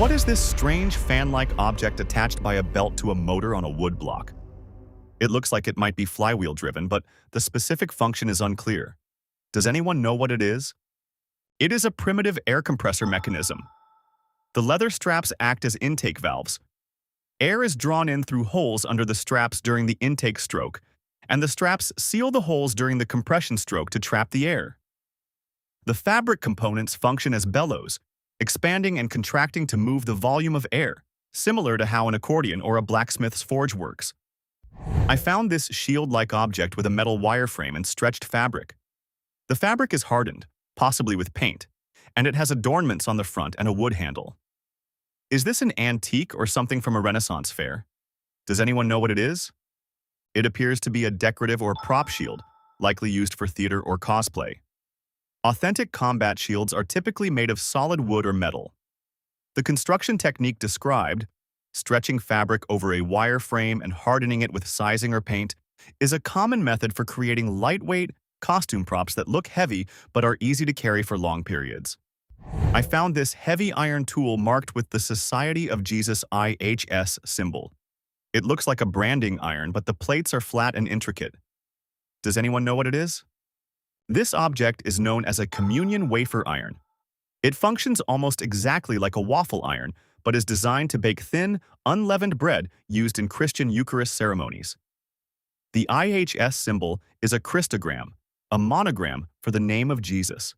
What is this strange fan-like object attached by a belt to a motor on a wood block? It looks like it might be flywheel-driven, but the specific function is unclear. Does anyone know what it is? It is a primitive air compressor mechanism. The leather straps act as intake valves. Air is drawn in through holes under the straps during the intake stroke, and the straps seal the holes during the compression stroke to trap the air. The fabric components function as bellows, expanding and contracting to move the volume of air, similar to how an accordion or a blacksmith's forge works. I found this shield-like object with a metal wireframe and stretched fabric. The fabric is hardened, possibly with paint, and it has adornments on the front and a wood handle. Is this an antique or something from a Renaissance fair? Does anyone know what it is? It appears to be a decorative or prop shield, likely used for theater or cosplay. Authentic combat shields are typically made of solid wood or metal. The construction technique described, stretching fabric over a wire frame and hardening it with sizing or paint, is a common method for creating lightweight, costume props that look heavy but are easy to carry for long periods. I found this heavy iron tool marked with the Society of Jesus IHS symbol. It looks like a branding iron, but the plates are flat and intricate. Does anyone know what it is? This object is known as a communion wafer iron. It functions almost exactly like a waffle iron, but is designed to bake thin, unleavened bread used in Christian Eucharist ceremonies. The IHS symbol is a Christogram, a monogram for the name of Jesus.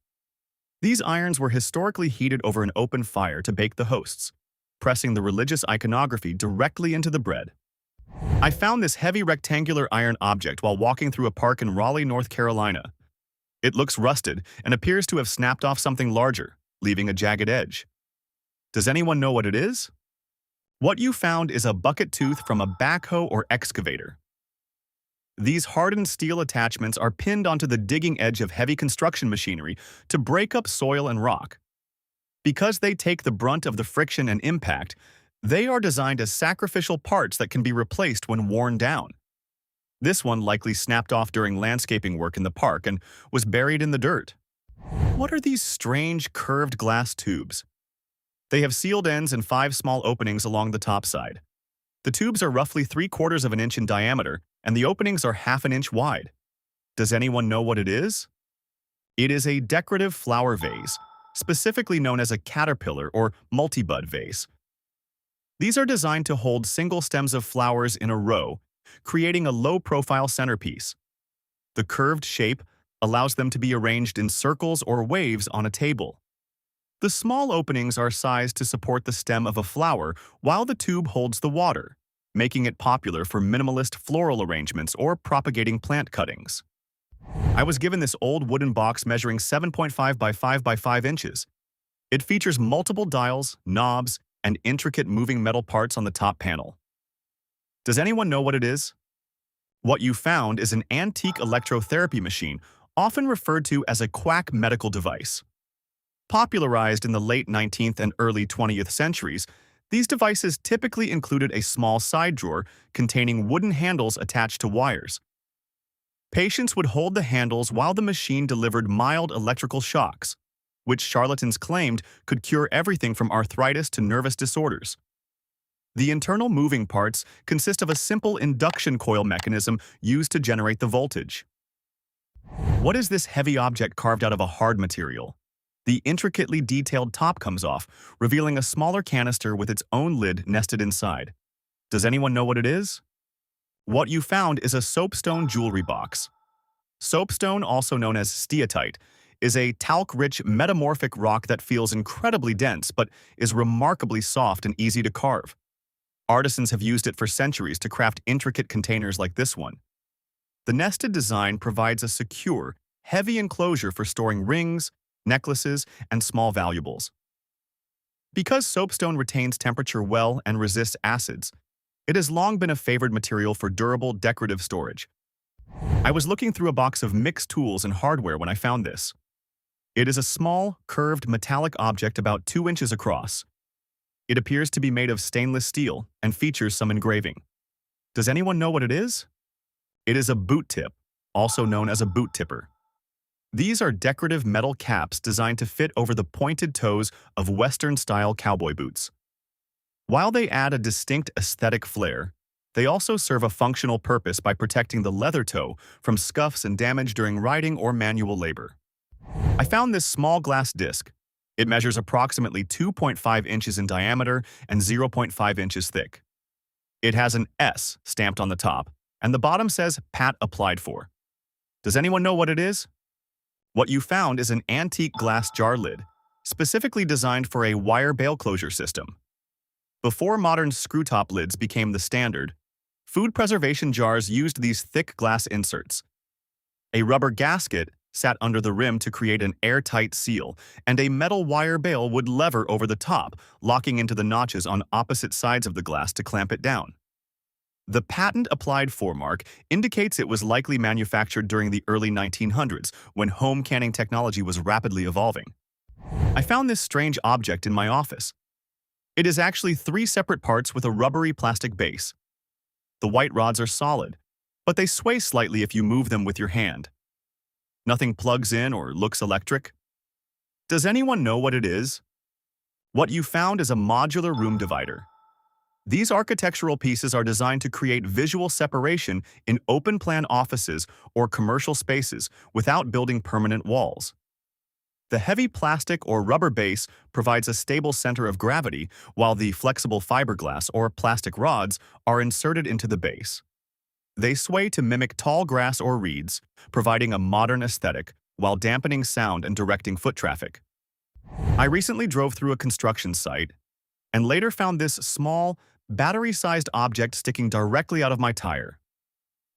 These irons were historically heated over an open fire to bake the hosts, pressing the religious iconography directly into the bread. I found this heavy rectangular iron object while walking through a park in Raleigh, North Carolina. It looks rusted and appears to have snapped off something larger, leaving a jagged edge. Does anyone know what it is? What you found is a bucket tooth from a backhoe or excavator. These hardened steel attachments are pinned onto the digging edge of heavy construction machinery to break up soil and rock. Because they take the brunt of the friction and impact, they are designed as sacrificial parts that can be replaced when worn down. This one likely snapped off during landscaping work in the park and was buried in the dirt. What are these strange curved glass tubes? They have sealed ends and 5 small openings along the top side. The tubes are roughly 3/4 of an inch in diameter, and the openings are 1/2 inch wide. Does anyone know what it is? It is a decorative flower vase, specifically known as a caterpillar or multibud vase. These are designed to hold single stems of flowers in a row, creating a low-profile centerpiece. The curved shape allows them to be arranged in circles or waves on a table. The small openings are sized to support the stem of a flower while the tube holds the water, making it popular for minimalist floral arrangements or propagating plant cuttings. I was given this old wooden box measuring 7.5 by 5 by 5 inches. It features multiple dials, knobs, and intricate moving metal parts on the top panel. Does anyone know what it is? What you found is an antique electrotherapy machine, often referred to as a quack medical device. Popularized in the late 19th and early 20th centuries, these devices typically included a small side drawer containing wooden handles attached to wires. Patients would hold the handles while the machine delivered mild electrical shocks, which charlatans claimed could cure everything from arthritis to nervous disorders. The internal moving parts consist of a simple induction coil mechanism used to generate the voltage. What is this heavy object carved out of a hard material? The intricately detailed top comes off, revealing a smaller canister with its own lid nested inside. Does anyone know what it is? What you found is a soapstone jewelry box. Soapstone, also known as steatite, is a talc-rich metamorphic rock that feels incredibly dense but is remarkably soft and easy to carve. Artisans have used it for centuries to craft intricate containers like this one. The nested design provides a secure, heavy enclosure for storing rings, necklaces, and small valuables. Because soapstone retains temperature well and resists acids, it has long been a favored material for durable, decorative storage. I was looking through a box of mixed tools and hardware when I found this. It is a small, curved metallic object about 2 inches across. It appears to be made of stainless steel and features some engraving. Does anyone know what it is? It is a boot tip, also known as a boot tipper. These are decorative metal caps designed to fit over the pointed toes of Western-style cowboy boots. While they add a distinct aesthetic flair, they also serve a functional purpose by protecting the leather toe from scuffs and damage during riding or manual labor. I found this small glass disc. It measures approximately 2.5 inches in diameter and 0.5 inches thick. It has an S stamped on the top, and the bottom says "Pat applied for." Does anyone know what it is? What you found is an antique glass jar lid, specifically designed for a wire bail closure system. Before modern screw-top lids became the standard, food preservation jars used these thick glass inserts. A rubber gasket sat under the rim to create an airtight seal, and a metal wire bail would lever over the top, locking into the notches on opposite sides of the glass to clamp it down. The patent applied for mark indicates it was likely manufactured during the early 1900s, when home canning technology was rapidly evolving. I found this strange object in my office. It is actually 3 separate parts with a rubbery plastic base. The white rods are solid, but they sway slightly if you move them with your hand. Nothing plugs in or looks electric. Does anyone know what it is? What you found is a modular room divider. These architectural pieces are designed to create visual separation in open-plan offices or commercial spaces without building permanent walls. The heavy plastic or rubber base provides a stable center of gravity, while the flexible fiberglass or plastic rods are inserted into the base. They sway to mimic tall grass or reeds, providing a modern aesthetic while dampening sound and directing foot traffic. I recently drove through a construction site and later found this small, battery-sized object sticking directly out of my tire.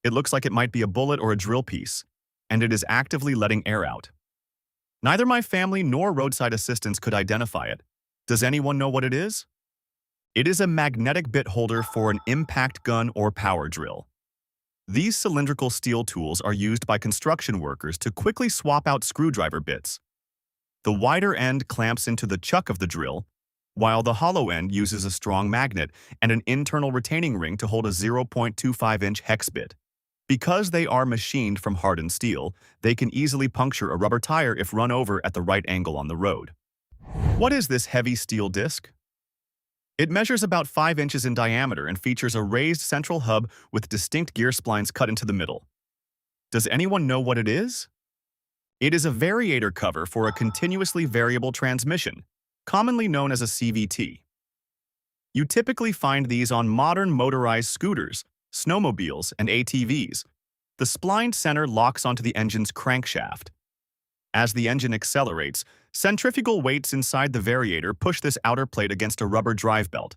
It looks like it might be a bullet or a drill piece, and it is actively letting air out. Neither my family nor roadside assistants could identify it. Does anyone know what it is? It is a magnetic bit holder for an impact gun or power drill. These cylindrical steel tools are used by construction workers to quickly swap out screwdriver bits. The wider end clamps into the chuck of the drill, while the hollow end uses a strong magnet and an internal retaining ring to hold a 0.25-inch hex bit. Because they are machined from hardened steel, they can easily puncture a rubber tire if run over at the right angle on the road. What is this heavy steel disc? It measures about 5 inches in diameter and features a raised central hub with distinct gear splines cut into the middle. Does anyone know what it is? It is a variator cover for a continuously variable transmission, commonly known as a CVT. You typically find these on modern motorized scooters, snowmobiles, and ATVs. The splined center locks onto the engine's crankshaft. As the engine accelerates, centrifugal weights inside the variator push this outer plate against a rubber drive belt.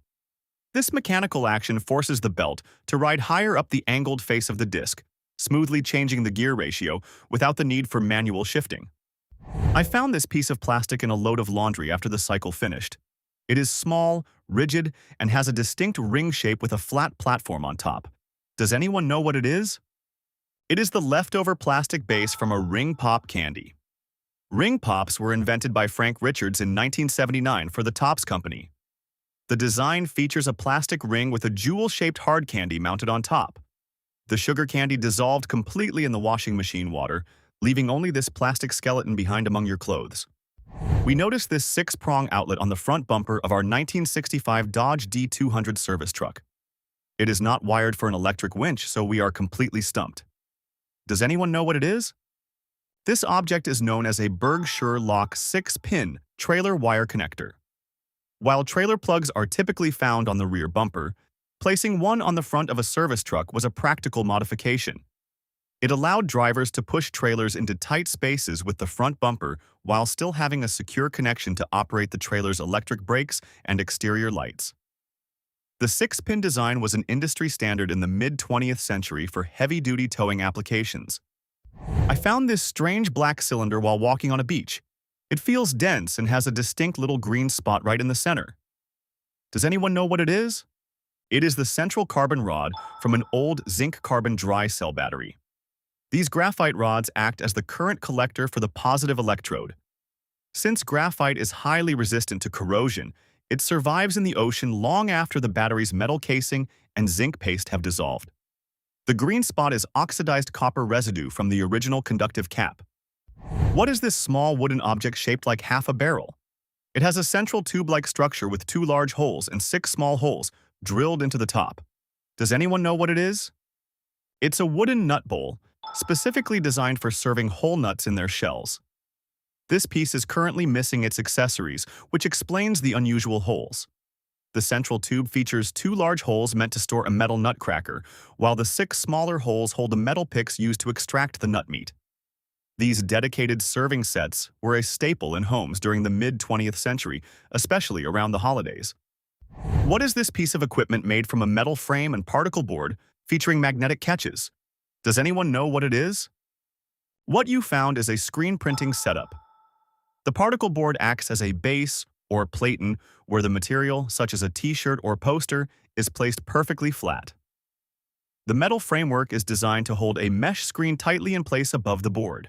This mechanical action forces the belt to ride higher up the angled face of the disc, smoothly changing the gear ratio without the need for manual shifting. I found this piece of plastic in a load of laundry after the cycle finished. It is small, rigid, and has a distinct ring shape with a flat platform on top. Does anyone know what it is? It is the leftover plastic base from a ring pop candy. Ring pops were invented by Frank Richards in 1979 for the Topps Company. The design features a plastic ring with a jewel-shaped hard candy mounted on top. The sugar candy dissolved completely in the washing machine water, leaving only this plastic skeleton behind among your clothes. We noticed this 6-prong outlet on the front bumper of our 1965 Dodge D200 service truck. It is not wired for an electric winch, so we are completely stumped. Does anyone know what it is? This object is known as a Bergscheur lock 6-pin trailer wire connector. While trailer plugs are typically found on the rear bumper, placing one on the front of a service truck was a practical modification. It allowed drivers to push trailers into tight spaces with the front bumper while still having a secure connection to operate the trailer's electric brakes and exterior lights. The 6-pin design was an industry standard in the mid-20th century for heavy-duty towing applications. I found this strange black cylinder while walking on a beach. It feels dense and has a distinct little green spot right in the center. Does anyone know what it is? It is the central carbon rod from an old zinc-carbon dry cell battery. These graphite rods act as the current collector for the positive electrode. Since graphite is highly resistant to corrosion, it survives in the ocean long after the battery's metal casing and zinc paste have dissolved. The green spot is oxidized copper residue from the original conductive cap. What is this small wooden object shaped like half a barrel? It has a central tube-like structure with 2 large holes and 6 small holes drilled into the top. Does anyone know what it is? It's a wooden nut bowl, specifically designed for serving whole nuts in their shells. This piece is currently missing its accessories, which explains the unusual holes. The central tube features 2 large holes meant to store a metal nutcracker, while the 6 smaller holes hold the metal picks used to extract the nut meat. These dedicated serving sets were a staple in homes during the mid-20th century, especially around the holidays. What is this piece of equipment made from a metal frame and particle board featuring magnetic catches? Does anyone know what it is? What you found is a screen printing setup. The particle board acts as a base or platen where the material, such as a t-shirt or poster, is placed perfectly flat. The metal framework is designed to hold a mesh screen tightly in place above the board.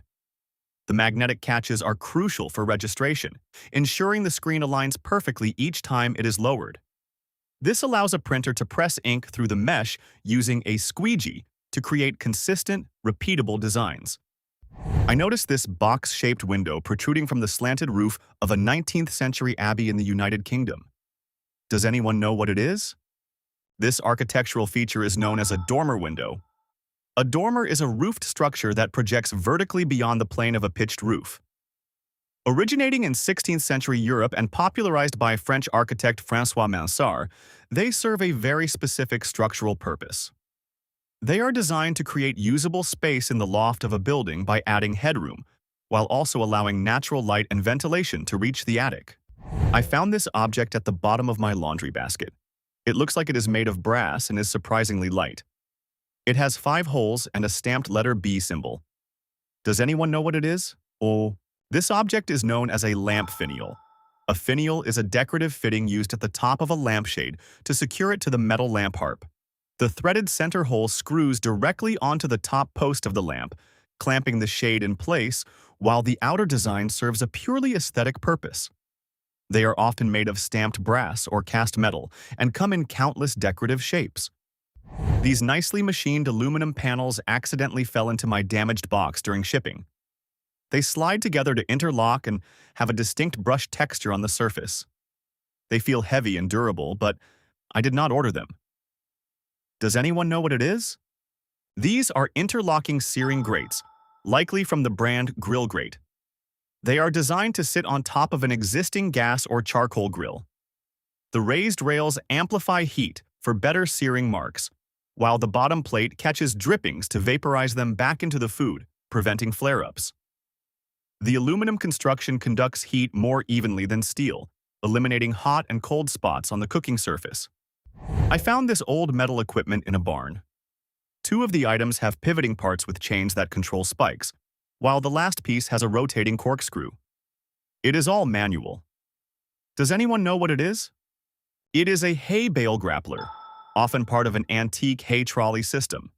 The magnetic catches are crucial for registration, ensuring the screen aligns perfectly each time it is lowered. This allows a printer to press ink through the mesh using a squeegee to create consistent, repeatable designs. I noticed this box-shaped window protruding from the slanted roof of a 19th century abbey in the United Kingdom. Does anyone know what it is? This architectural feature is known as a dormer window. A dormer is a roofed structure that projects vertically beyond the plane of a pitched roof. Originating in 16th century Europe and popularized by French architect François Mansart, they serve a very specific structural purpose. They are designed to create usable space in the loft of a building by adding headroom, while also allowing natural light and ventilation to reach the attic. I found this object at the bottom of my laundry basket. It looks like it is made of brass and is surprisingly light. It has 5 holes and a stamped letter B symbol. Does anyone know what it is? Oh, this object is known as a lamp finial. A finial is a decorative fitting used at the top of a lampshade to secure it to the metal lamp harp. The threaded center hole screws directly onto the top post of the lamp, clamping the shade in place, while the outer design serves a purely aesthetic purpose. They are often made of stamped brass or cast metal and come in countless decorative shapes. These nicely machined aluminum panels accidentally fell into my damaged box during shipping. They slide together to interlock and have a distinct brushed texture on the surface. They feel heavy and durable, but I did not order them. Does anyone know what it is? These are interlocking searing grates, likely from the brand Grill Grate. They are designed to sit on top of an existing gas or charcoal grill. The raised rails amplify heat for better searing marks, while the bottom plate catches drippings to vaporize them back into the food, preventing flare-ups. The aluminum construction conducts heat more evenly than steel, eliminating hot and cold spots on the cooking surface. I found this old metal equipment in a barn. 2 of the items have pivoting parts with chains that control spikes, while the last piece has a rotating corkscrew. It is all manual. Does anyone know what it is? It is a hay bale grappler, often part of an antique hay trolley system.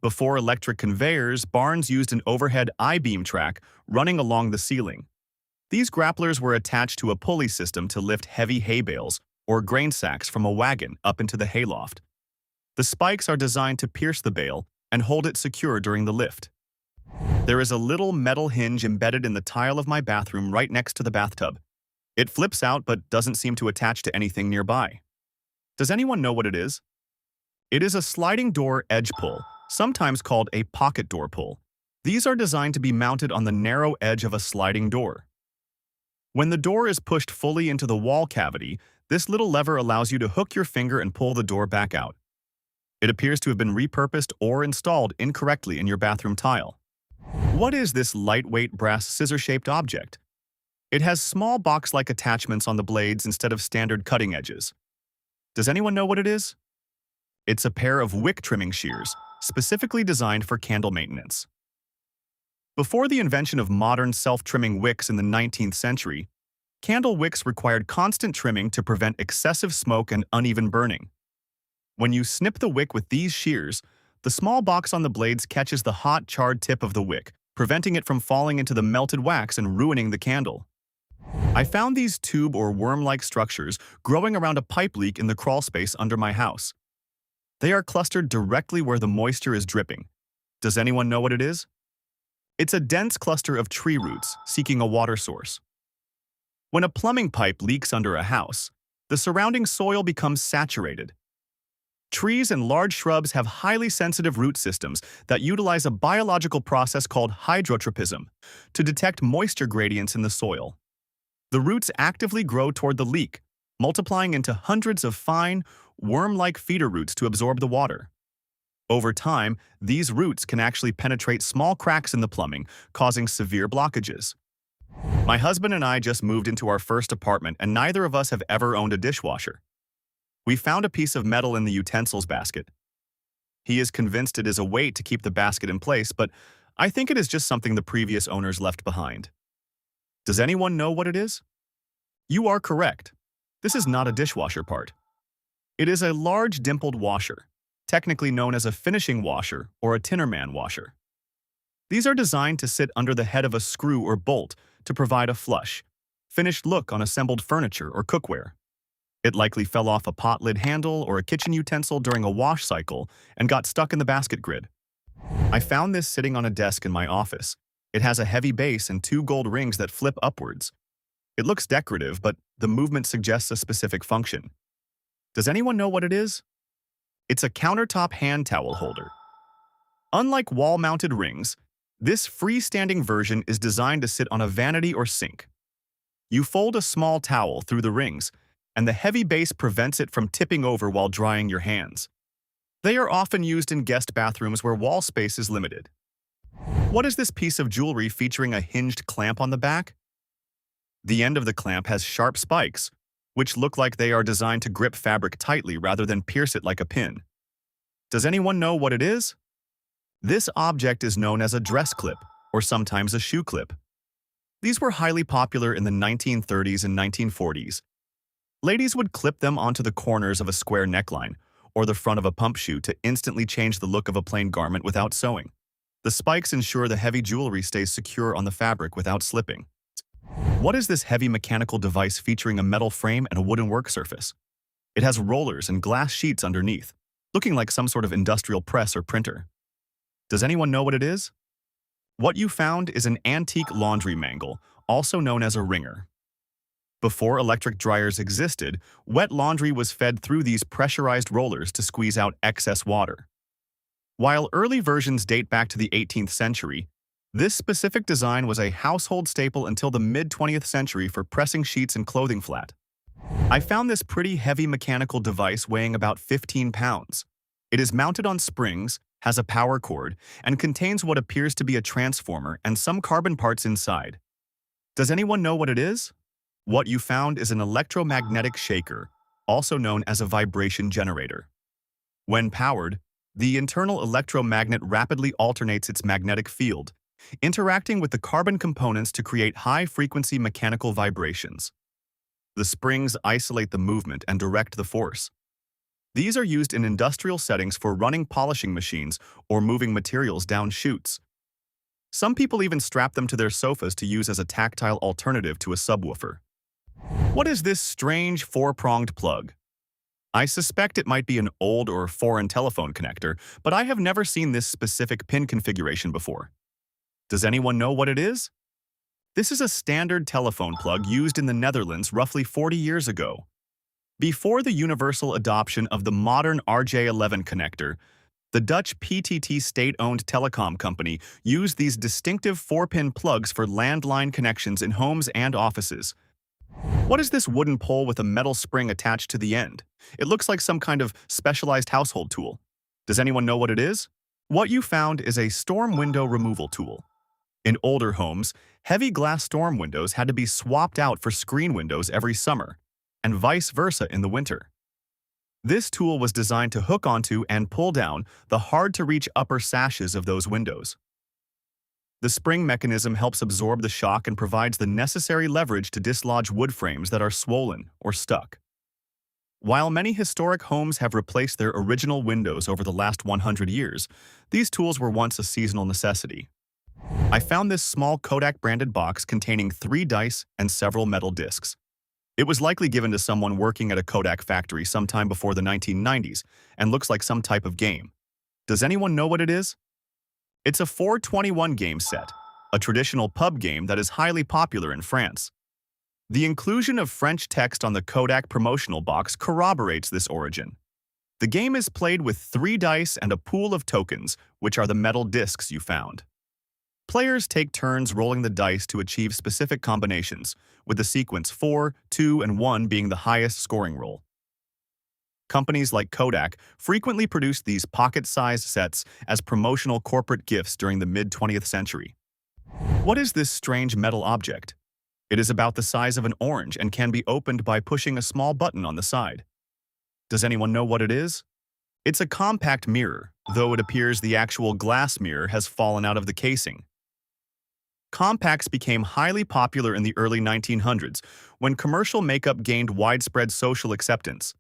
Before electric conveyors, barns used an overhead I-beam track running along the ceiling. These grapplers were attached to a pulley system to lift heavy hay bales or grain sacks from a wagon up into the hayloft. The spikes are designed to pierce the bale and hold it secure during the lift. There is a little metal hinge embedded in the tile of my bathroom right next to the bathtub. It flips out but doesn't seem to attach to anything nearby. Does anyone know what it is? It is a sliding door edge pull, sometimes called a pocket door pull. These are designed to be mounted on the narrow edge of a sliding door. When the door is pushed fully into the wall cavity, this little lever allows you to hook your finger and pull the door back out. It appears to have been repurposed or installed incorrectly in your bathroom tile. What is this lightweight brass scissor-shaped object? It has small box-like attachments on the blades instead of standard cutting edges. Does anyone know what it is? It's a pair of wick trimming shears, specifically designed for candle maintenance. Before the invention of modern self-trimming wicks in the 19th century, candle wicks required constant trimming to prevent excessive smoke and uneven burning. When you snip the wick with these shears, the small box on the blades catches the hot, charred tip of the wick, preventing it from falling into the melted wax and ruining the candle. I found these tube or worm-like structures growing around a pipe leak in the crawl space under my house. They are clustered directly where the moisture is dripping. Does anyone know what it is? It's a dense cluster of tree roots seeking a water source. When a plumbing pipe leaks under a house, the surrounding soil becomes saturated. Trees and large shrubs have highly sensitive root systems that utilize a biological process called hydrotropism to detect moisture gradients in the soil. The roots actively grow toward the leak, multiplying into hundreds of fine, worm-like feeder roots to absorb the water. Over time, these roots can actually penetrate small cracks in the plumbing, causing severe blockages. My husband and I just moved into our first apartment, and neither of us have ever owned a dishwasher. We found a piece of metal in the utensils basket. He is convinced it is a weight to keep the basket in place, but I think it is just something the previous owners left behind. Does anyone know what it is? You are correct. This is not a dishwasher part. It is a large dimpled washer, technically known as a finishing washer or a Tinnerman washer. These are designed to sit under the head of a screw or bolt to provide a flush, finished look on assembled furniture or cookware. It likely fell off a pot lid handle or a kitchen utensil during a wash cycle and got stuck in the basket grid. I found this sitting on a desk in my office. It has a heavy base and 2 gold rings that flip upwards. It looks decorative, but the movement suggests a specific function. Does anyone know what it is? It's a countertop hand towel holder. Unlike wall-mounted rings, this freestanding version is designed to sit on a vanity or sink. You fold a small towel through the rings, and the heavy base prevents it from tipping over while drying your hands. They are often used in guest bathrooms where wall space is limited. What is this piece of jewelry featuring a hinged clamp on the back? The end of the clamp has sharp spikes, which look like they are designed to grip fabric tightly rather than pierce it like a pin. Does anyone know what it is? This object is known as a dress clip, or sometimes a shoe clip. These were highly popular in the 1930s and 1940s. Ladies would clip them onto the corners of a square neckline or the front of a pump shoe to instantly change the look of a plain garment without sewing. The spikes ensure the heavy jewelry stays secure on the fabric without slipping. What is this heavy mechanical device featuring a metal frame and a wooden work surface? It has rollers and glass sheets underneath, looking like some sort of industrial press or printer. Does anyone know what it is? What you found is an antique laundry mangle, also known as a wringer. Before electric dryers existed, wet laundry was fed through these pressurized rollers to squeeze out excess water. While early versions date back to the 18th century, this specific design was a household staple until the mid-20th century for pressing sheets and clothing flat. I found this pretty heavy mechanical device weighing about 15 pounds. It is mounted on springs, has a power cord, and contains what appears to be a transformer and some carbon parts inside. Does anyone know what it is? What you found is an electromagnetic shaker, also known as a vibration generator. When powered, the internal electromagnet rapidly alternates its magnetic field, interacting with the carbon components to create high-frequency mechanical vibrations. The springs isolate the movement and direct the force. These are used in industrial settings for running polishing machines or moving materials down chutes. Some people even strap them to their sofas to use as a tactile alternative to a subwoofer. What is this strange 4-pronged plug? I suspect it might be an old or foreign telephone connector, but I have never seen this specific pin configuration before. Does anyone know what it is? This is a standard telephone plug used in the Netherlands roughly 40 years ago. Before the universal adoption of the modern RJ11 connector, the Dutch PTT state-owned telecom company used these distinctive 4-pin plugs for landline connections in homes and offices. What is this wooden pole with a metal spring attached to the end? It looks like some kind of specialized household tool. Does anyone know what it is? What you found is a storm window removal tool. In older homes, heavy glass storm windows had to be swapped out for screen windows every summer, and vice versa in the winter. This tool was designed to hook onto and pull down the hard-to-reach upper sashes of those windows. The spring mechanism helps absorb the shock and provides the necessary leverage to dislodge wood frames that are swollen or stuck. While many historic homes have replaced their original windows over the last 100 years, these tools were once a seasonal necessity. I found this small Kodak-branded box containing 3 dice and several metal discs. It was likely given to someone working at a Kodak factory sometime before the 1990s and looks like some type of game. Does anyone know what it is? It's a 421 game set, a traditional pub game that is highly popular in France. The inclusion of French text on the Kodak promotional box corroborates this origin. The game is played with 3 dice and a pool of tokens, which are the metal discs you found. Players take turns rolling the dice to achieve specific combinations, with the sequence 4, 2, and 1 being the highest scoring roll. Companies like Kodak frequently produced these pocket-sized sets as promotional corporate gifts during the mid-20th century. What is this strange metal object? It is about the size of an orange and can be opened by pushing a small button on the side. Does anyone know what it is? It's a compact mirror, though it appears the actual glass mirror has fallen out of the casing. Compacts became highly popular in the early 1900s when commercial makeup gained widespread social acceptance.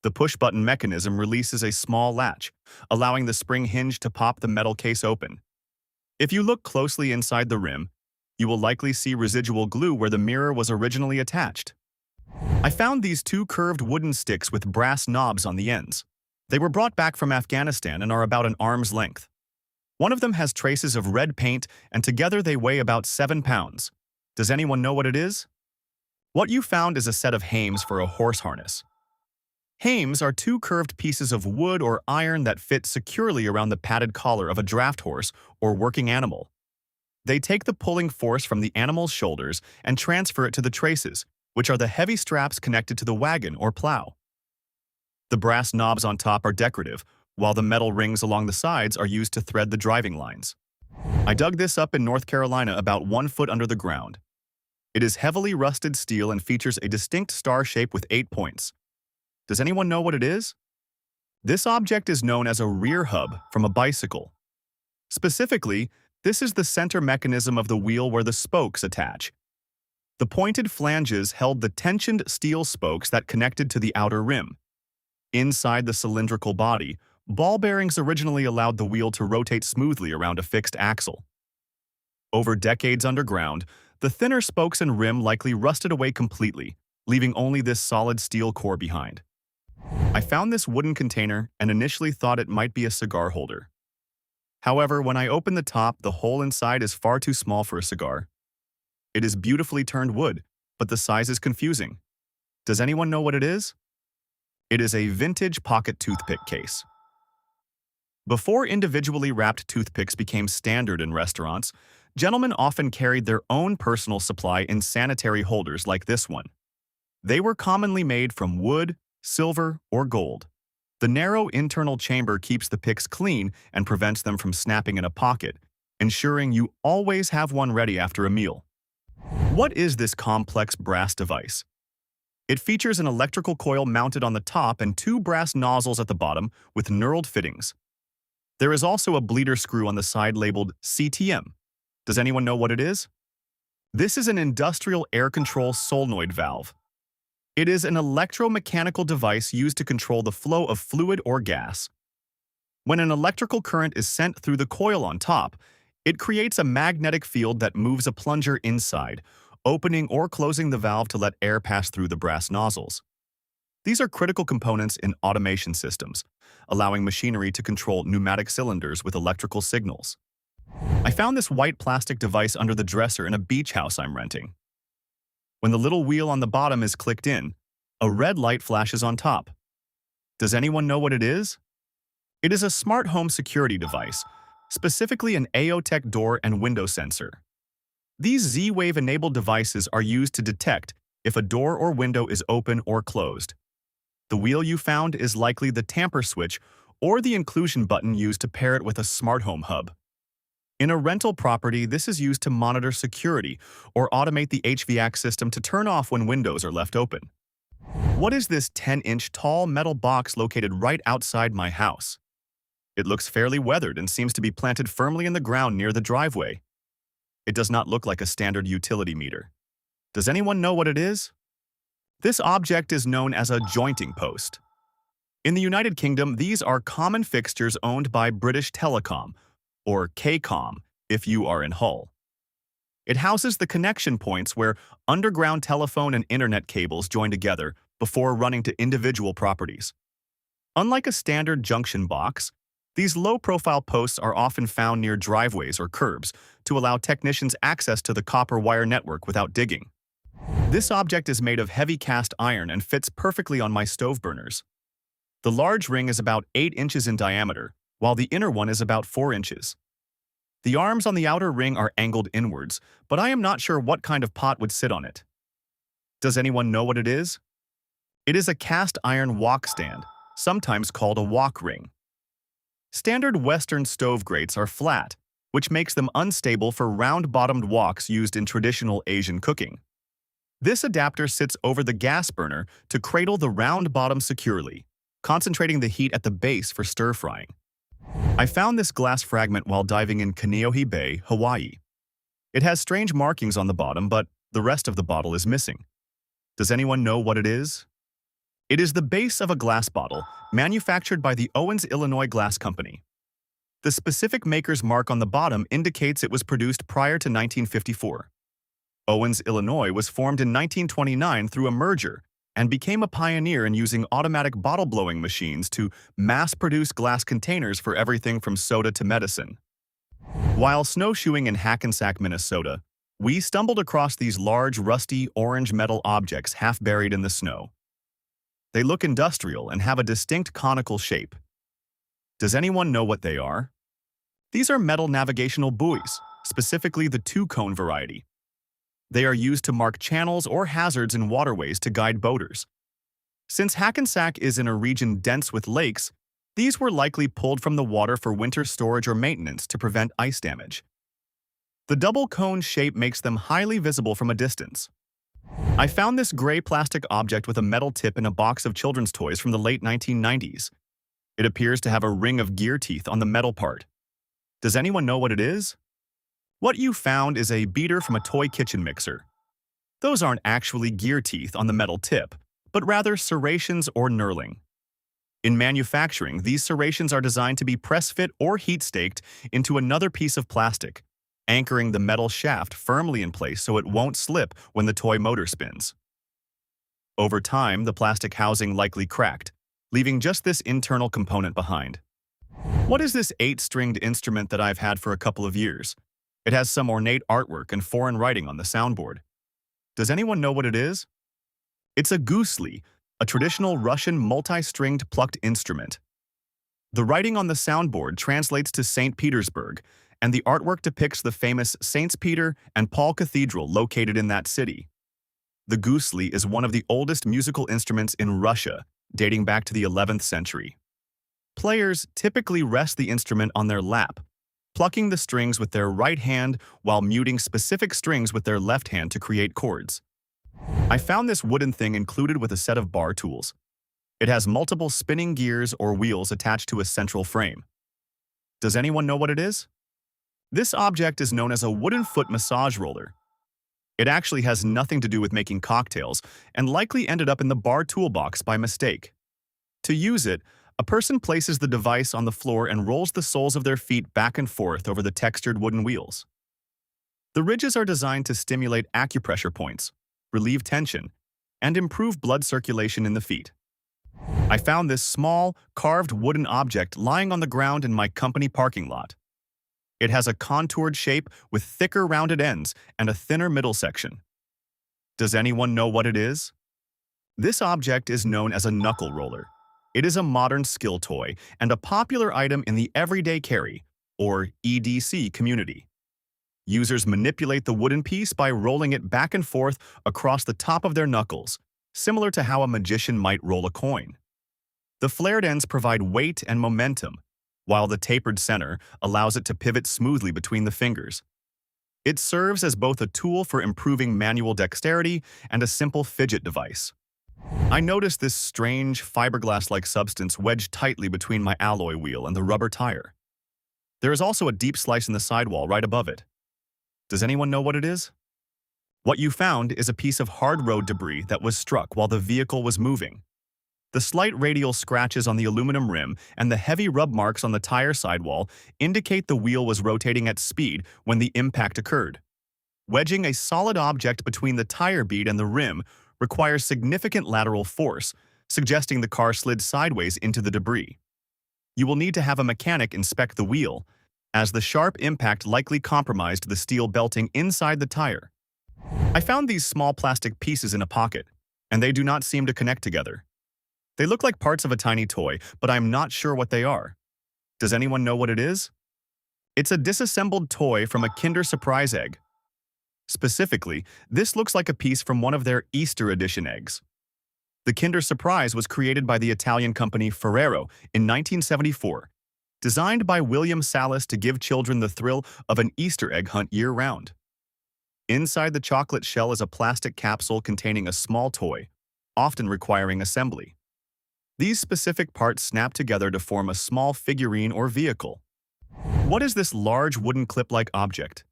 The push-button mechanism releases a small latch, allowing the spring hinge to pop the metal case open. If you look closely inside the rim, you will likely see residual glue where the mirror was originally attached. I found these 2 curved wooden sticks with brass knobs on the ends. They were brought back from Afghanistan and are about an arm's length. One of them has traces of red paint, and together they weigh about 7 pounds. Does anyone know what it is? What you found is a set of hames for a horse harness. Hames are 2 curved pieces of wood or iron that fit securely around the padded collar of a draft horse or working animal. They take the pulling force from the animal's shoulders and transfer it to the traces, which are the heavy straps connected to the wagon or plow. The brass knobs on top are decorative, while the metal rings along the sides are used to thread the driving lines. I dug this up in North Carolina about 1 foot under the ground. It is heavily rusted steel and features a distinct star shape with 8 points. Does anyone know what it is? This object is known as a rear hub from a bicycle. Specifically, this is the center mechanism of the wheel where the spokes attach. The pointed flanges held the tensioned steel spokes that connected to the outer rim. Inside the cylindrical body, ball bearings originally allowed the wheel to rotate smoothly around a fixed axle. Over decades underground, the thinner spokes and rim likely rusted away completely, leaving only this solid steel core behind. I found this wooden container and initially thought it might be a cigar holder. However, when I open the top, the hole inside is far too small for a cigar. It is beautifully turned wood, but the size is confusing. Does anyone know what it is? It is a vintage pocket toothpick case. Before individually wrapped toothpicks became standard in restaurants, gentlemen often carried their own personal supply in sanitary holders like this one. They were commonly made from wood, silver, or gold. The narrow internal chamber keeps the picks clean and prevents them from snapping in a pocket, ensuring you always have one ready after a meal. What is this complex brass device? It features an electrical coil mounted on the top and 2 brass nozzles at the bottom with knurled fittings. There is also a bleeder screw on the side labeled CTM. Does anyone know what it is? This is an industrial air control solenoid valve. It is an electromechanical device used to control the flow of fluid or gas. When an electrical current is sent through the coil on top, it creates a magnetic field that moves a plunger inside, opening or closing the valve to let air pass through the brass nozzles. These are critical components in automation systems, allowing machinery to control pneumatic cylinders with electrical signals. I found this white plastic device under the dresser in a beach house I'm renting. When the little wheel on the bottom is clicked in, a red light flashes on top. Does anyone know what it is? It is a smart home security device, specifically an AOTech door and window sensor. These Z-Wave-enabled devices are used to detect if a door or window is open or closed. The wheel you found is likely the tamper switch or the inclusion button used to pair it with a smart home hub. In a rental property, this is used to monitor security or automate the HVAC system to turn off when windows are left open. What is this 10-inch tall metal box located right outside my house? It looks fairly weathered and seems to be planted firmly in the ground near the driveway. It does not look like a standard utility meter. Does anyone know what it is? This object is known as a jointing post. In the United Kingdom, these are common fixtures owned by British Telecom, or KCOM, if you are in Hull. It houses the connection points where underground telephone and internet cables join together before running to individual properties. Unlike a standard junction box, these low-profile posts are often found near driveways or curbs to allow technicians access to the copper wire network without digging. This object is made of heavy cast iron and fits perfectly on my stove burners. The large ring is about 8 inches in diameter, while the inner one is about 4 inches. The arms on the outer ring are angled inwards, but I am not sure what kind of pot would sit on it. Does anyone know what it is? It is a cast iron wok stand, sometimes called a wok ring. Standard Western stove grates are flat, which makes them unstable for round-bottomed woks used in traditional Asian cooking. This adapter sits over the gas burner to cradle the round bottom securely, concentrating the heat at the base for stir-frying. I found this glass fragment while diving in Kaneohe Bay, Hawaii. It has strange markings on the bottom, but the rest of the bottle is missing. Does anyone know what it is? It is the base of a glass bottle, manufactured by the Owens, Illinois Glass Company. The specific maker's mark on the bottom indicates it was produced prior to 1954. Owens, Illinois was formed in 1929 through a merger and became a pioneer in using automatic bottle-blowing machines to mass-produce glass containers for everything from soda to medicine. While snowshoeing in Hackensack, Minnesota, we stumbled across these large, rusty, orange metal objects half buried in the snow. They look industrial and have a distinct conical shape. Does anyone know what they are? These are metal navigational buoys, specifically the two-cone variety. They are used to mark channels or hazards in waterways to guide boaters. Since Hackensack is in a region dense with lakes, these were likely pulled from the water for winter storage or maintenance to prevent ice damage. The double cone shape makes them highly visible from a distance. I found this gray plastic object with a metal tip in a box of children's toys from the late 1990s. It appears to have a ring of gear teeth on the metal part. Does anyone know what it is? What you found is a beater from a toy kitchen mixer. Those aren't actually gear teeth on the metal tip, but rather serrations or knurling. In manufacturing, these serrations are designed to be press-fit or heat-staked into another piece of plastic, anchoring the metal shaft firmly in place so it won't slip when the toy motor spins. Over time, the plastic housing likely cracked, leaving just this internal component behind. What is this 8-stringed instrument that I've had for a couple of years? It has some ornate artwork and foreign writing on the soundboard. Does anyone know what it is? It's a gusli, a traditional Russian multi-stringed plucked instrument. The writing on the soundboard translates to St. Petersburg, and the artwork depicts the famous Saints Peter and Paul Cathedral located in that city. The gusli is one of the oldest musical instruments in Russia, dating back to the 11th century. Players typically rest the instrument on their lap, plucking the strings with their right hand while muting specific strings with their left hand to create chords. I found this wooden thing included with a set of bar tools. It has multiple spinning gears or wheels attached to a central frame. Does anyone know what it is? This object is known as a wooden foot massage roller. It actually has nothing to do with making cocktails and likely ended up in the bar toolbox by mistake. To use it, a person places the device on the floor and rolls the soles of their feet back and forth over the textured wooden wheels. The ridges are designed to stimulate acupressure points, relieve tension, and improve blood circulation in the feet. I found this small, carved wooden object lying on the ground in my company parking lot. It has a contoured shape with thicker rounded ends and a thinner middle section. Does anyone know what it is? This object is known as a knuckle roller. It is a modern skill toy and a popular item in the everyday carry, or EDC, community. Users manipulate the wooden piece by rolling it back and forth across the top of their knuckles, similar to how a magician might roll a coin. The flared ends provide weight and momentum, while the tapered center allows it to pivot smoothly between the fingers. It serves as both a tool for improving manual dexterity and a simple fidget device. I noticed this strange, fiberglass-like substance wedged tightly between my alloy wheel and the rubber tire. There is also a deep slice in the sidewall right above it. Does anyone know what it is? What you found is a piece of hard road debris that was struck while the vehicle was moving. The slight radial scratches on the aluminum rim and the heavy rub marks on the tire sidewall indicate the wheel was rotating at speed when the impact occurred. Wedging a solid object between the tire bead and the rim requires significant lateral force, suggesting the car slid sideways into the debris. You will need to have a mechanic inspect the wheel, as the sharp impact likely compromised the steel belting inside the tire. I found these small plastic pieces in a pocket, and they do not seem to connect together. They look like parts of a tiny toy, but I'm not sure what they are. Does anyone know what it is? It's a disassembled toy from a Kinder Surprise egg. Specifically, this looks like a piece from one of their Easter edition eggs. The Kinder Surprise was created by the Italian company Ferrero in 1974, designed by William Salas to give children the thrill of an Easter egg hunt year-round. Inside the chocolate shell is a plastic capsule containing a small toy, often requiring assembly. These specific parts snap together to form a small figurine or vehicle. What is this large wooden clip-like object?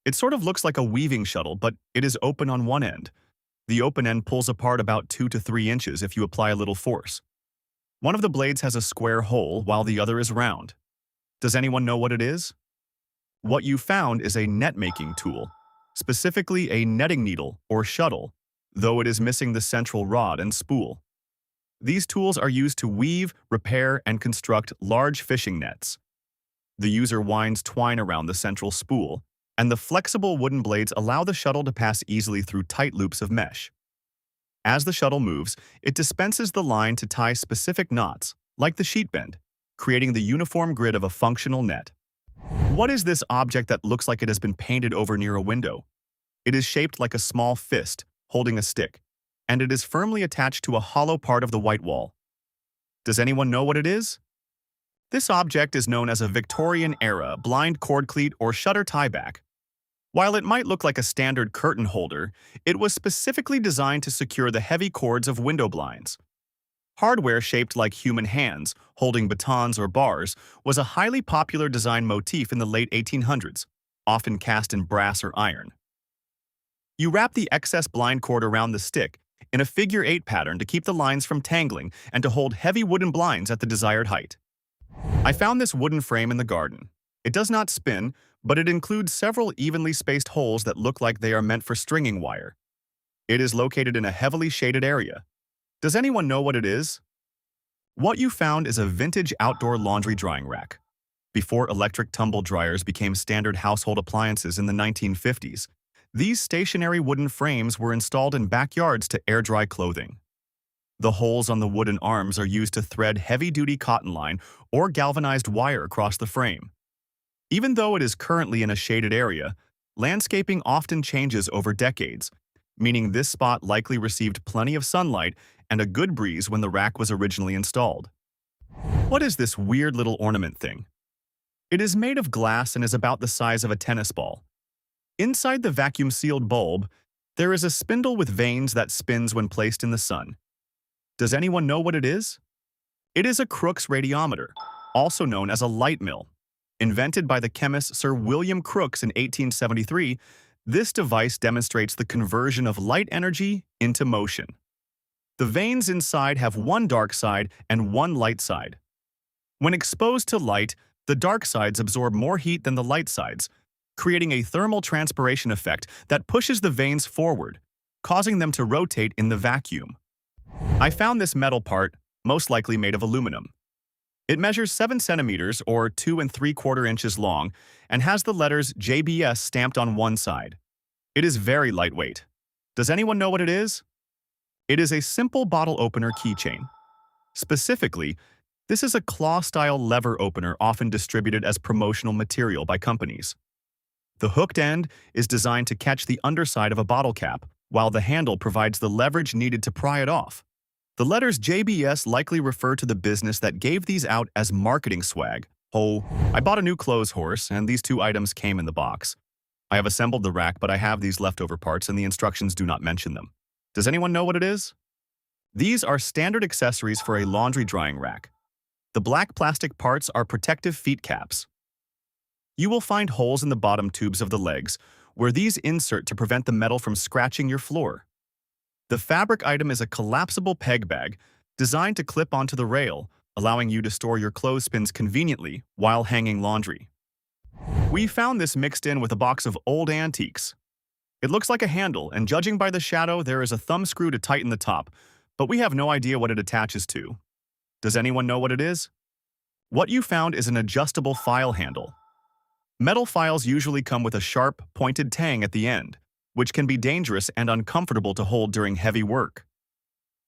It sort of looks like a weaving shuttle, but it is open on one end. The open end pulls apart about 2 to 3 inches if you apply a little force. One of the blades has a square hole while the other is round. Does anyone know what it is? What you found is a net-making tool, specifically a netting needle or shuttle, though it is missing the central rod and spool. These tools are used to weave, repair, and construct large fishing nets. The user winds twine around the central spool, and the flexible wooden blades allow the shuttle to pass easily through tight loops of mesh. As the shuttle moves, it dispenses the line to tie specific knots, like the sheet bend, creating the uniform grid of a functional net. What is this object that looks like it has been painted over near a window? It is shaped like a small fist, holding a stick, and it is firmly attached to a hollow part of the white wall. Does anyone know what it is? This object is known as a Victorian-era blind cord cleat or shutter tieback. While it might look like a standard curtain holder, it was specifically designed to secure the heavy cords of window blinds. Hardware shaped like human hands, holding batons or bars, was a highly popular design motif in the late 1800s, often cast in brass or iron. You wrap the excess blind cord around the stick in a figure-8 pattern to keep the lines from tangling and to hold heavy wooden blinds at the desired height. I found this wooden frame in the garden. It does not spin, but it includes several evenly spaced holes that look like they are meant for stringing wire. It is located in a heavily shaded area. Does anyone know what it is? What you found is a vintage outdoor laundry drying rack. Before electric tumble dryers became standard household appliances in the 1950s, these stationary wooden frames were installed in backyards to air-dry clothing. The holes on the wooden arms are used to thread heavy-duty cotton line or galvanized wire across the frame. Even though it is currently in a shaded area, landscaping often changes over decades, meaning this spot likely received plenty of sunlight and a good breeze when the rack was originally installed. What is this weird little ornament thing? It is made of glass and is about the size of a tennis ball. Inside the vacuum-sealed bulb, there is a spindle with vanes that spins when placed in the sun. Does anyone know what it is? It is a Crookes radiometer, also known as a light mill. Invented by the chemist Sir William Crookes in 1873, this device demonstrates the conversion of light energy into motion. The vanes inside have one dark side and one light side. When exposed to light, the dark sides absorb more heat than the light sides, creating a thermal transpiration effect that pushes the vanes forward, causing them to rotate in the vacuum. I found this metal part, most likely made of aluminum. It measures 7 centimeters or 2 3/4 inches long and has the letters JBS stamped on one side. It is very lightweight. Does anyone know what it is? It is a simple bottle opener keychain. Specifically, this is a claw-style lever opener often distributed as promotional material by companies. The hooked end is designed to catch the underside of a bottle cap, while the handle provides the leverage needed to pry it off. The letters JBS likely refer to the business that gave these out as marketing swag. Oh, I bought a new clothes horse, and these 2 items came in the box. I have assembled the rack, but I have these leftover parts, and the instructions do not mention them. Does anyone know what it is? These are standard accessories for a laundry drying rack. The black plastic parts are protective feet caps. You will find holes in the bottom tubes of the legs, where these insert to prevent the metal from scratching your floor. The fabric item is a collapsible peg bag designed to clip onto the rail, allowing you to store your clothespins conveniently while hanging laundry. We found this mixed in with a box of old antiques. It looks like a handle, and judging by the shadow, there is a thumb screw to tighten the top, but we have no idea what it attaches to. Does anyone know what it is? What you found is an adjustable file handle. Metal files usually come with a sharp, pointed tang at the end, which can be dangerous and uncomfortable to hold during heavy work.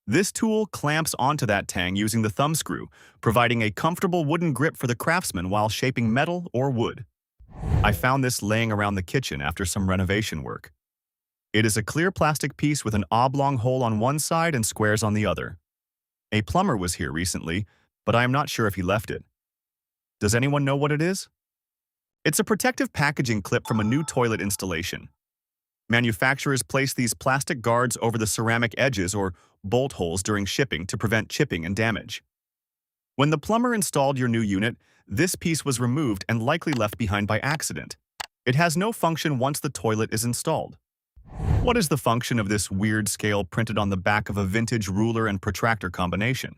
This tool clamps onto that tang using the thumb screw, providing a comfortable wooden grip for the craftsman while shaping metal or wood. I found this laying around the kitchen after some renovation work. It is a clear plastic piece with an oblong hole on one side and squares on the other. A plumber was here recently, but I am not sure if he left it. Does anyone know what it is? It's a protective packaging clip from a new toilet installation. Manufacturers place these plastic guards over the ceramic edges or bolt holes during shipping to prevent chipping and damage. When the plumber installed your new unit, this piece was removed and likely left behind by accident. It has no function once the toilet is installed. What is the function of this weird scale printed on the back of a vintage ruler and protractor combination?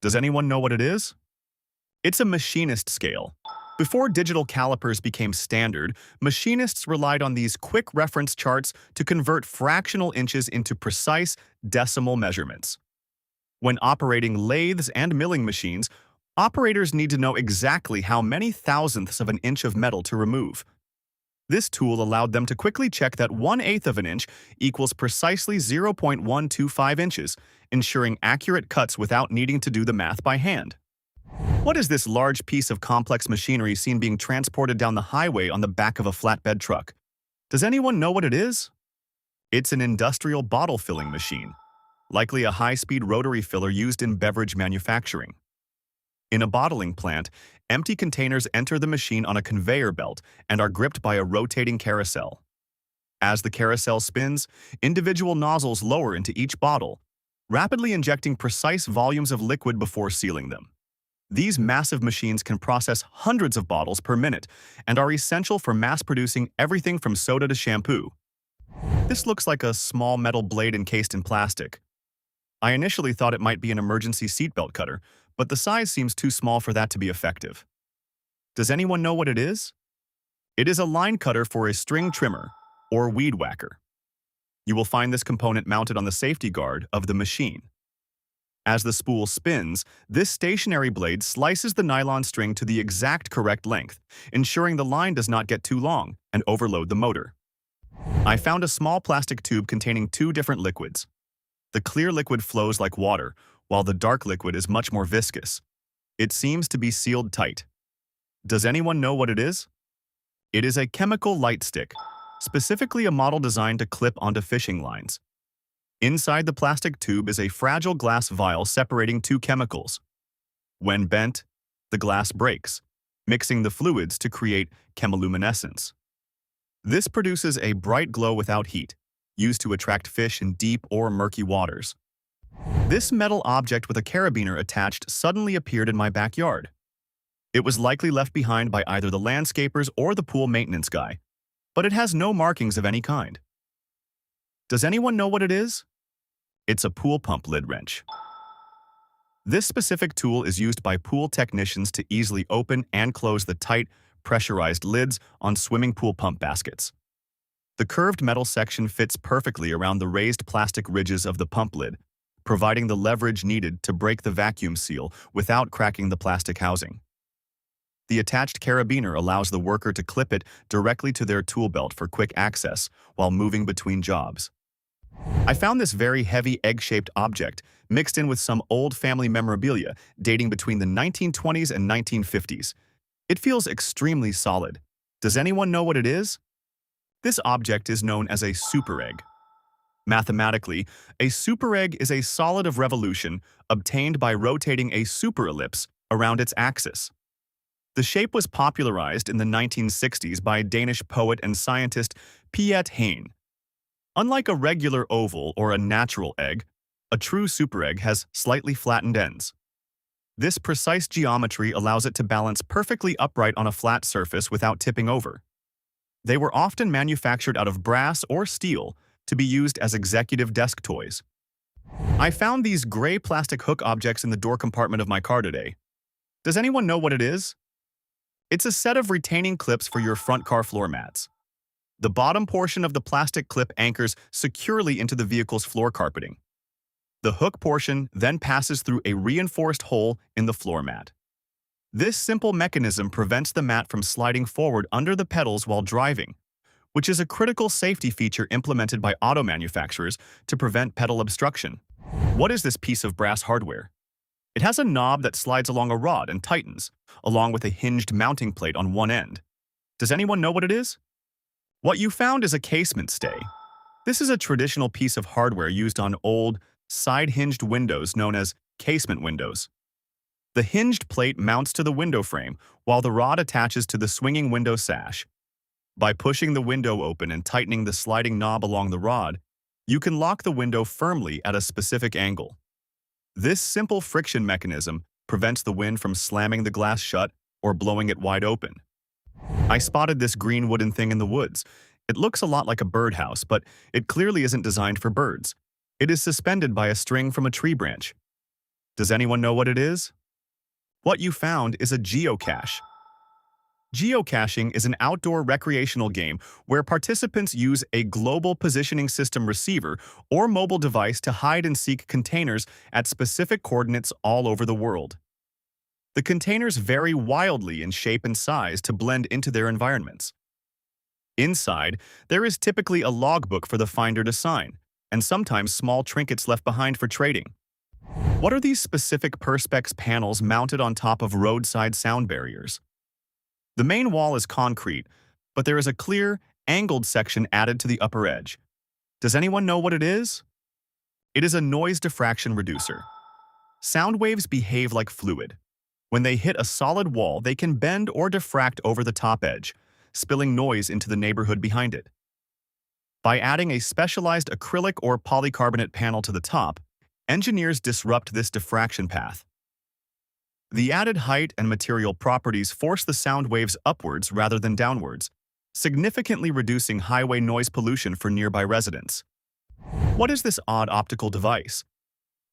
Does anyone know what it is? It's a machinist scale. Before digital calipers became standard, machinists relied on these quick reference charts to convert fractional inches into precise decimal measurements. When operating lathes and milling machines, operators need to know exactly how many thousandths of an inch of metal to remove. This tool allowed them to quickly check that 1/8 of an inch equals precisely 0.125 inches, ensuring accurate cuts without needing to do the math by hand. What is this large piece of complex machinery seen being transported down the highway on the back of a flatbed truck? Does anyone know what it is? It's an industrial bottle filling machine, likely a high-speed rotary filler used in beverage manufacturing. In a bottling plant, empty containers enter the machine on a conveyor belt and are gripped by a rotating carousel. As the carousel spins, individual nozzles lower into each bottle, rapidly injecting precise volumes of liquid before sealing them. These massive machines can process hundreds of bottles per minute and are essential for mass-producing everything from soda to shampoo. This looks like a small metal blade encased in plastic. I initially thought it might be an emergency seatbelt cutter, but the size seems too small for that to be effective. Does anyone know what it is? It is a line cutter for a string trimmer, or weed whacker. You will find this component mounted on the safety guard of the machine. As the spool spins, this stationary blade slices the nylon string to the exact correct length, ensuring the line does not get too long and overload the motor. I found a small plastic tube containing 2 different liquids. The clear liquid flows like water, while the dark liquid is much more viscous. It seems to be sealed tight. Does anyone know what it is? It is a chemical light stick, specifically a model designed to clip onto fishing lines. Inside the plastic tube is a fragile glass vial separating 2 chemicals. When bent, the glass breaks, mixing the fluids to create chemiluminescence. This produces a bright glow without heat, used to attract fish in deep or murky waters. This metal object with a carabiner attached suddenly appeared in my backyard. It was likely left behind by either the landscapers or the pool maintenance guy, but it has no markings of any kind. Does anyone know what it is? It's a pool pump lid wrench. This specific tool is used by pool technicians to easily open and close the tight, pressurized lids on swimming pool pump baskets. The curved metal section fits perfectly around the raised plastic ridges of the pump lid, providing the leverage needed to break the vacuum seal without cracking the plastic housing. The attached carabiner allows the worker to clip it directly to their tool belt for quick access while moving between jobs. I found this very heavy egg-shaped object mixed in with some old family memorabilia dating between the 1920s and 1950s. It feels extremely solid. Does anyone know what it is? This object is known as a superegg. Mathematically, a superegg is a solid of revolution obtained by rotating a superellipse around its axis. The shape was popularized in the 1960s by Danish poet and scientist Piet Hein. Unlike a regular oval or a natural egg, a true superegg has slightly flattened ends. This precise geometry allows it to balance perfectly upright on a flat surface without tipping over. They were often manufactured out of brass or steel to be used as executive desk toys. I found these gray plastic hook objects in the door compartment of my car today. Does anyone know what it is? It's a set of retaining clips for your front car floor mats. The bottom portion of the plastic clip anchors securely into the vehicle's floor carpeting. The hook portion then passes through a reinforced hole in the floor mat. This simple mechanism prevents the mat from sliding forward under the pedals while driving, which is a critical safety feature implemented by auto manufacturers to prevent pedal obstruction. What is this piece of brass hardware? It has a knob that slides along a rod and tightens, along with a hinged mounting plate on one end. Does anyone know what it is? What you found is a casement stay. This is a traditional piece of hardware used on old, side-hinged windows known as casement windows. The hinged plate mounts to the window frame, while the rod attaches to the swinging window sash. By pushing the window open and tightening the sliding knob along the rod, you can lock the window firmly at a specific angle. This simple friction mechanism prevents the wind from slamming the glass shut or blowing it wide open. I spotted this green wooden thing in the woods. It looks a lot like a birdhouse, but it clearly isn't designed for birds. It is suspended by a string from a tree branch. Does anyone know what it is? What you found is a geocache. Geocaching is an outdoor recreational game where participants use a global positioning system receiver or mobile device to hide and seek containers at specific coordinates all over the world. The containers vary wildly in shape and size to blend into their environments. Inside, there is typically a logbook for the finder to sign, and sometimes small trinkets left behind for trading. What are these specific Perspex panels mounted on top of roadside sound barriers? The main wall is concrete, but there is a clear, angled section added to the upper edge. Does anyone know what it is? It is a noise diffraction reducer. Sound waves behave like fluid. When they hit a solid wall, they can bend or diffract over the top edge, spilling noise into the neighborhood behind it. By adding a specialized acrylic or polycarbonate panel to the top, engineers disrupt this diffraction path. The added height and material properties force the sound waves upwards rather than downwards, significantly reducing highway noise pollution for nearby residents. What is this odd optical device?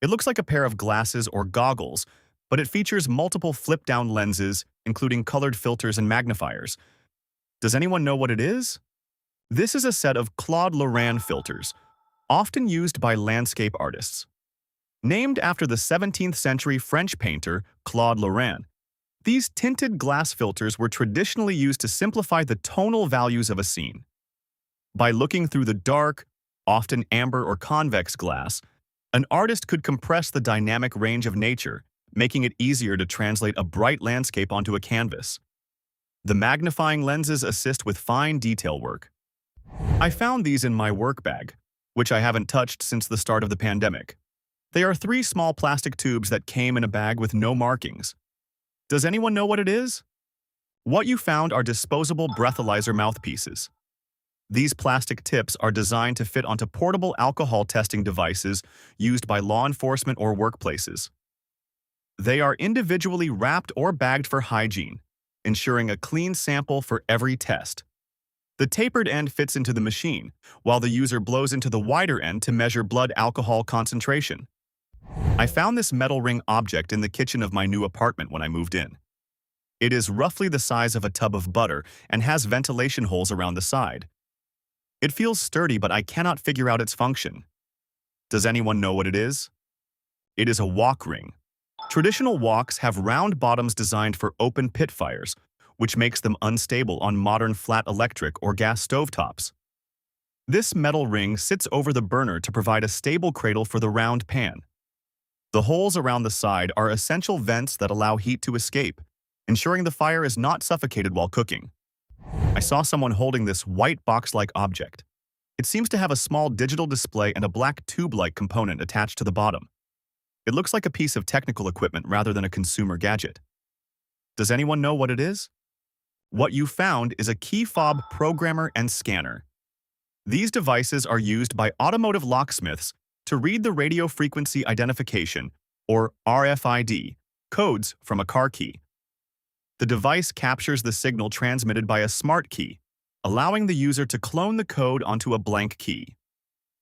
It looks like a pair of glasses or goggles, but it features multiple flip-down lenses, including colored filters and magnifiers. Does anyone know what it is? This is a set of Claude Lorrain filters, often used by landscape artists. Named after the 17th century French painter Claude Lorrain, these tinted glass filters were traditionally used to simplify the tonal values of a scene. By looking through the dark, often amber or convex glass, an artist could compress the dynamic range of nature, making it easier to translate a bright landscape onto a canvas. The magnifying lenses assist with fine detail work. I found these in my work bag, which I haven't touched since the start of the pandemic. They are 3 small plastic tubes that came in a bag with no markings. Does anyone know what it is? What you found are disposable breathalyzer mouthpieces. These plastic tips are designed to fit onto portable alcohol testing devices used by law enforcement or workplaces. They are individually wrapped or bagged for hygiene, ensuring a clean sample for every test. The tapered end fits into the machine, while the user blows into the wider end to measure blood alcohol concentration. I found this metal ring object in the kitchen of my new apartment when I moved in. It is roughly the size of a tub of butter and has ventilation holes around the side. It feels sturdy, but I cannot figure out its function. Does anyone know what it is? It is a wok ring. Traditional woks have round bottoms designed for open pit fires, which makes them unstable on modern flat electric or gas stovetops. This metal ring sits over the burner to provide a stable cradle for the round pan. The holes around the side are essential vents that allow heat to escape, ensuring the fire is not suffocated while cooking. I saw someone holding this white box-like object. It seems to have a small digital display and a black tube-like component attached to the bottom. It looks like a piece of technical equipment rather than a consumer gadget. Does anyone know what it is? What you found is a key fob programmer and scanner. These devices are used by automotive locksmiths to read the radio frequency identification, or RFID, codes from a car key. The device captures the signal transmitted by a smart key, allowing the user to clone the code onto a blank key.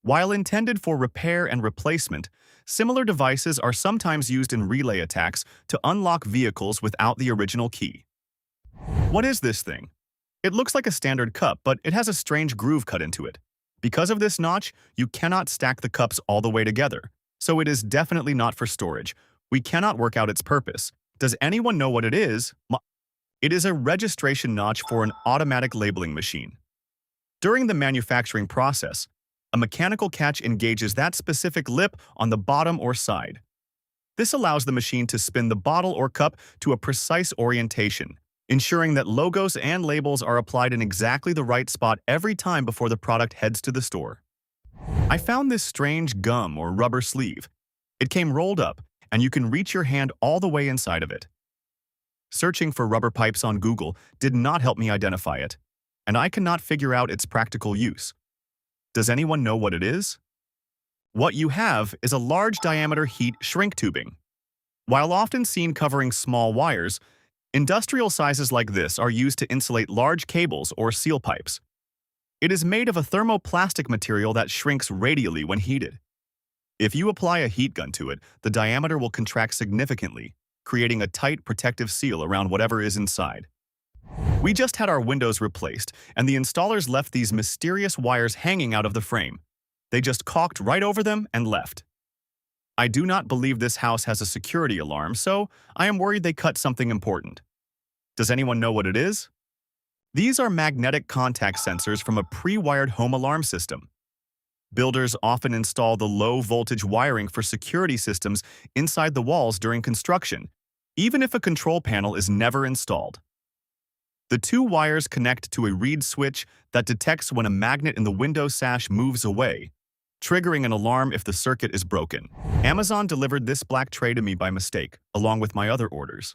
While intended for repair and replacement, similar devices are sometimes used in relay attacks to unlock vehicles without the original key. What is this thing? It looks like a standard cup, but it has a strange groove cut into it. Because of this notch, you cannot stack the cups all the way together, so it is definitely not for storage. We cannot work out its purpose. Does anyone know what it is? It is a registration notch for an automatic labeling machine. During the manufacturing process, a mechanical catch engages that specific lip on the bottom or side. This allows the machine to spin the bottle or cup to a precise orientation, ensuring that logos and labels are applied in exactly the right spot every time before the product heads to the store. I found this strange gum or rubber sleeve. It came rolled up, and you can reach your hand all the way inside of it. Searching for rubber pipes on Google did not help me identify it, and I cannot figure out its practical use. Does anyone know what it is? What you have is a large diameter heat shrink tubing. While often seen covering small wires, industrial sizes like this are used to insulate large cables or seal pipes. It is made of a thermoplastic material that shrinks radially when heated. If you apply a heat gun to it, the diameter will contract significantly, creating a tight protective seal around whatever is inside. We just had our windows replaced, and the installers left these mysterious wires hanging out of the frame. They just caulked right over them and left. I do not believe this house has a security alarm, so I am worried they cut something important. Does anyone know what it is? These are magnetic contact sensors from a pre-wired home alarm system. Builders often install the low-voltage wiring for security systems inside the walls during construction, even if a control panel is never installed. The two wires connect to a reed switch that detects when a magnet in the window sash moves away, triggering an alarm if the circuit is broken. Amazon delivered this black tray to me by mistake, along with my other orders.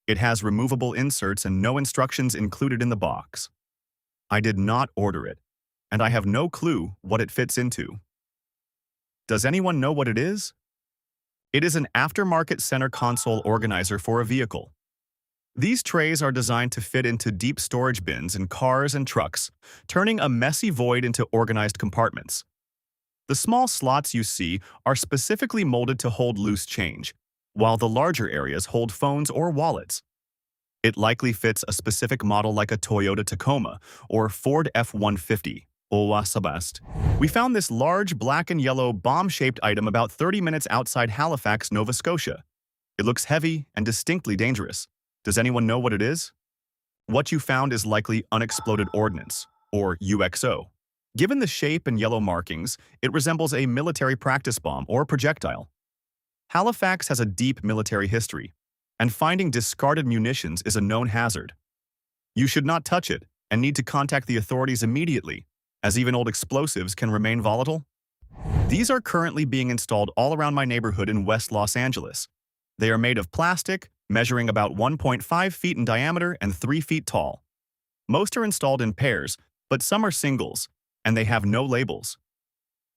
It has removable inserts and no instructions included in the box. I did not order it, and I have no clue what it fits into. Does anyone know what it is? It is an aftermarket center console organizer for a vehicle. These trays are designed to fit into deep storage bins in cars and trucks, turning a messy void into organized compartments. The small slots you see are specifically molded to hold loose change, while the larger areas hold phones or wallets. It likely fits a specific model like a Toyota Tacoma or Ford F-150. We found this large black and yellow bomb-shaped item about 30 minutes outside Halifax, Nova Scotia. It looks heavy and distinctly dangerous. Does anyone know what it is? What you found is likely unexploded ordnance, or UXO. Given the shape and yellow markings, it resembles a military practice bomb or projectile. Halifax has a deep military history, and finding discarded munitions is a known hazard. You should not touch it and need to contact the authorities immediately, as even old explosives can remain volatile. These are currently being installed all around my neighborhood in West Los Angeles. They are made of plastic, measuring about 1.5 feet in diameter and 3 feet tall. Most are installed in pairs, but some are singles, and they have no labels.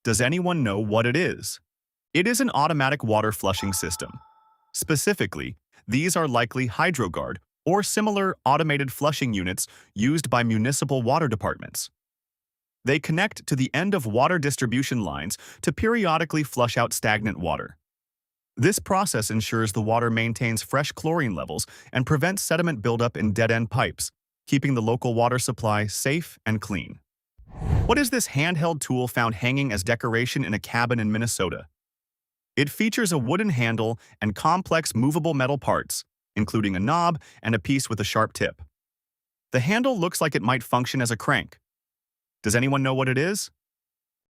Does anyone know what it is? It is an automatic water flushing system. Specifically, these are likely HydroGuard or similar automated flushing units used by municipal water departments. They connect to the end of water distribution lines to periodically flush out stagnant water. This process ensures the water maintains fresh chlorine levels and prevents sediment buildup in dead-end pipes, keeping the local water supply safe and clean. What is this handheld tool found hanging as decoration in a cabin in Minnesota? It features a wooden handle and complex movable metal parts, including a knob and a piece with a sharp tip. The handle looks like it might function as a crank. Does anyone know what it is?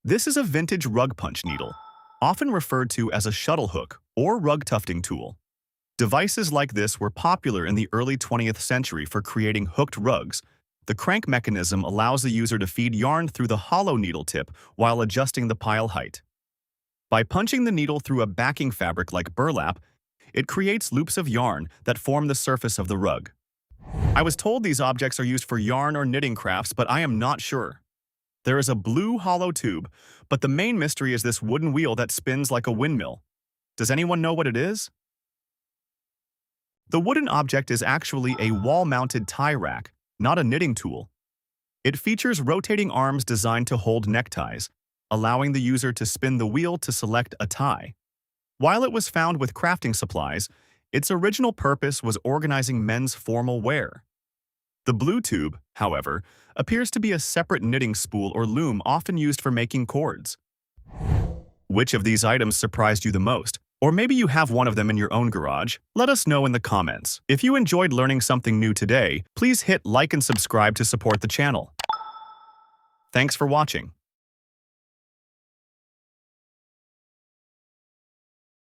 This is a vintage rug punch needle, often referred to as a shuttle hook or rug tufting tool. Devices like this were popular in the early 20th century for creating hooked rugs. The crank mechanism allows the user to feed yarn through the hollow needle tip while adjusting the pile height. By punching the needle through a backing fabric like burlap, it creates loops of yarn that form the surface of the rug. I was told these objects are used for yarn or knitting crafts, but I am not sure. There is a blue hollow tube, but the main mystery is this wooden wheel that spins like a windmill. Does anyone know what it is? The wooden object is actually a wall-mounted tie rack, not a knitting tool. It features rotating arms designed to hold neckties, allowing the user to spin the wheel to select a tie. While it was found with crafting supplies, its original purpose was organizing men's formal wear. The blue tube, however, appears to be a separate knitting spool or loom often used for making cords. Which of these items surprised you the most? Or maybe you have one of them in your own garage? Let us know in the comments. If you enjoyed learning something new today, please hit like and subscribe to support the channel. Thanks for watching.